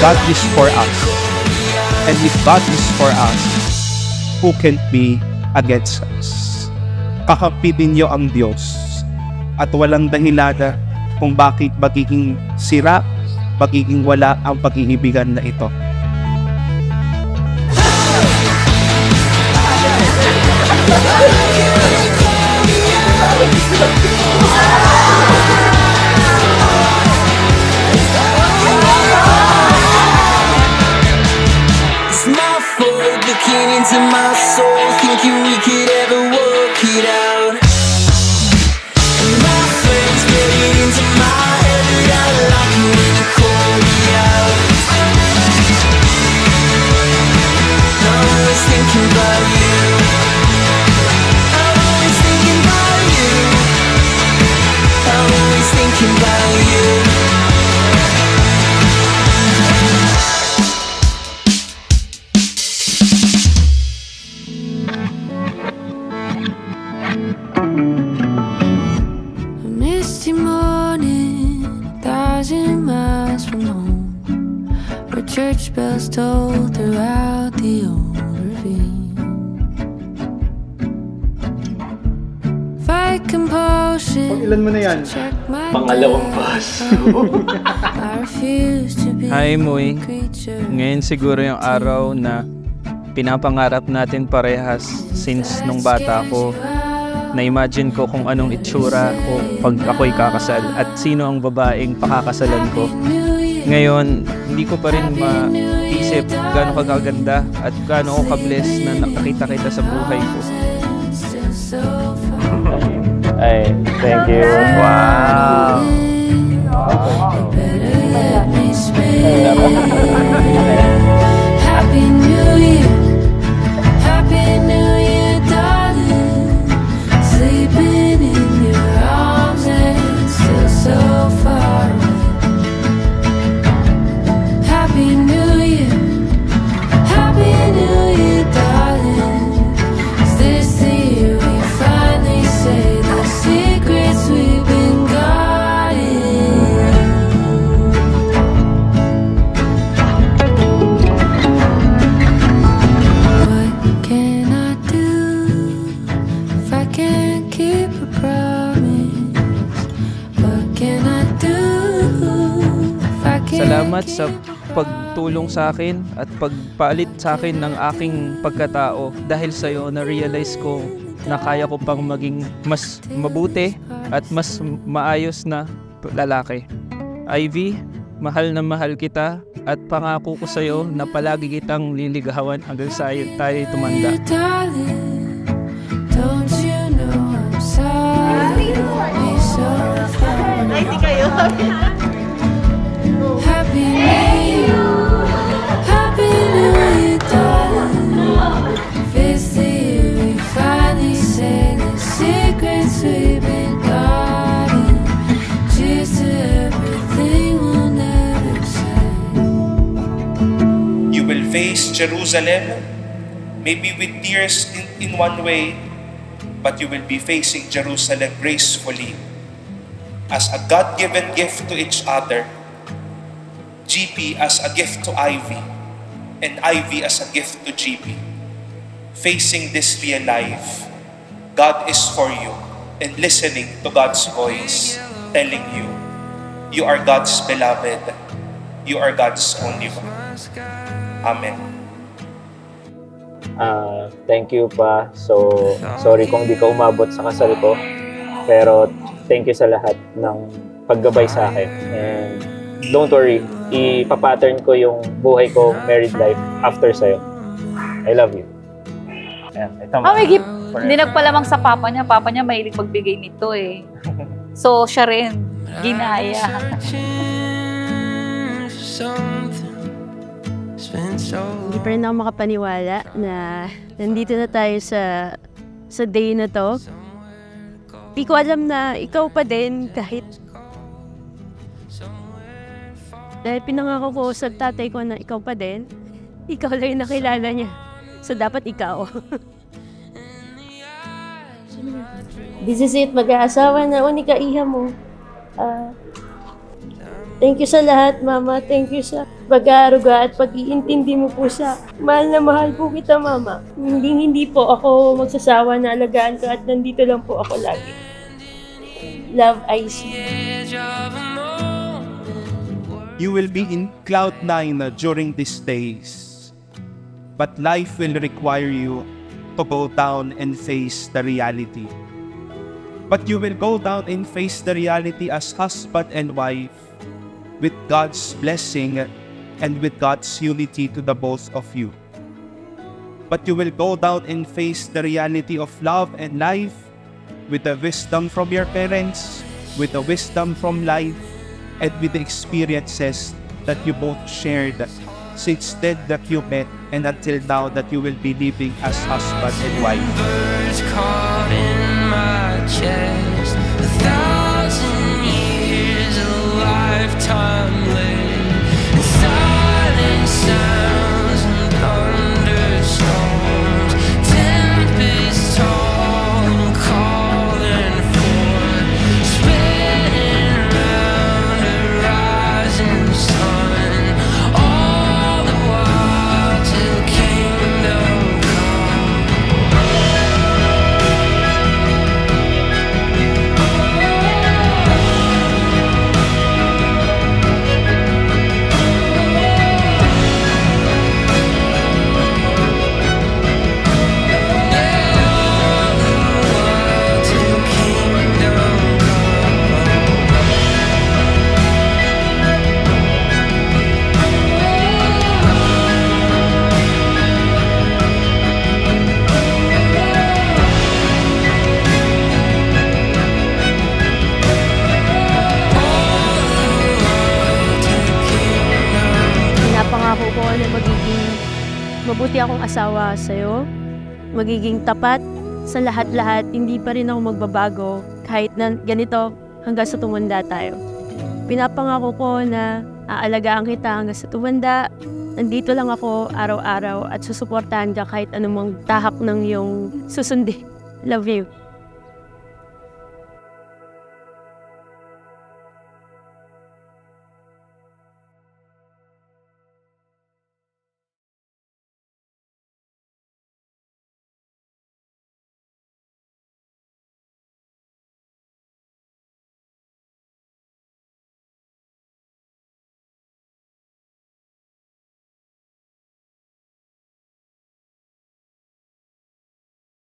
God is for us. And if God is for us, who can be against us? Kakampi ninyo ang Diyos at walang dahilan kung bakit magiging sira, magiging wala ang pag-iibigan na ito. It's my fault looking into my soul, thinking we could ever work it out. And my friends getting into my head, but I like it when you call me out. I'm always thinking about you. I'm always thinking about you. I'm always thinking about you. A misty morning, 1,000 miles from home, where church bells toll throughout the old ravine. Fight compulsion. Ilan mo na yan? Pangalawang bus. I refuse to be Hi, Muy. a creature. Ngayon siguro yung araw na pinapangarap natin parehas since nung bata ko. Na-imagine ko kung anong itsura ko pag ako'y kakasal at sino ang babaeng pakakasalan ko. Ngayon, hindi ko pa rin maisip gaano kagaganda at gaano ako ka-bless na nakakita kita sa buhay ko. Ay, thank you. Wow. Happy New Year, Happy New Year, darling. Sleeping in your arms and still so far away. Happy New Year, Happy New Year, darling. Is this the year we finally say the secrets we've been guarding? What can I do if I can't keep a promise? What can I do if I can't Salamat sa keep pagtulong sa akin at pagpalit sa akin ng aking pagkatao. Dahil sa'yo, na-realize ko na kaya ko pang maging mas mabuti at mas maayos na lalaki. Ivy, mahal na mahal kita at pangako ko sa'yo na palagi kitang liligawan hanggang sa'yo tayo tumanda. darling? Don't you know I'm sorry? So far. Happy New Year, Happy New Year, darling. It's the year we finally say the secrets we've been guarding. Cheers to everything we'll never say. You will face Jerusalem, maybe with tears in one way, but you will be facing Jerusalem gracefully as a God-given gift to each other. GP as a gift to Ivy, and Ivy as a gift to GP. Facing this real life, God is for you, and listening to God's voice, telling you, you are God's beloved, you are God's only one. Amen. Thank you pa. So, sorry kung di ka umabot sa kasal ko. Pero, thank you sa lahat ng paggabay sa akin. And don't worry, ipapattern ko yung buhay ko, married life, after sa'yo. I love you. Ayan, ito May gift. Hindi nagpalamang sa papa niya. Papa niya mahilig magbigay nito eh. So, siya rin. Ginaya. Hindi pa rin ako makapaniwala na nandito na tayo sa day na to. Di ko alam na ikaw pa din kahit dahil pinangako ko sa tatay ko na ikaw pa din, ikaw lang yung nakilala niya. So dapat ikaw. This is it, mag-aasawa na unika iha mo. Thank you sa lahat, Mama. Thank you sa pag-aaruga at pag-iintindi mo po sa mahal na mahal po kita, Mama. Hindi po ako magsasawa na alagaan ka at nandito lang po ako lagi. Love, IC. You will be in cloud 9 during these days. But life will require you to go down and face the reality. But you will go down and face the reality as husband and wife with God's blessing and with God's unity to the both of you. But you will go down and face the reality of love and life with the wisdom from your parents, with the wisdom from life, and with the experiences that you both shared since then that you met and until now that you will be living as husband and wife. Birds caught in my chest, 1,000 years, a lifetime lived in silent sounds and thunderstorms, tempest torn, calling for, spinning round a rising sun, all the while till kingdom come. Pinapangako ko na magiging mabuti akong asawa sa'yo, magiging tapat sa lahat-lahat, hindi pa rin ako magbabago kahit na ganito hanggang sa tumanda tayo. Pinapangako ko na aalagaan kita hanggang sa tumanda, nandito lang ako araw-araw at susuportahan ka kahit anumang tahak ng iyong susundin. Love you.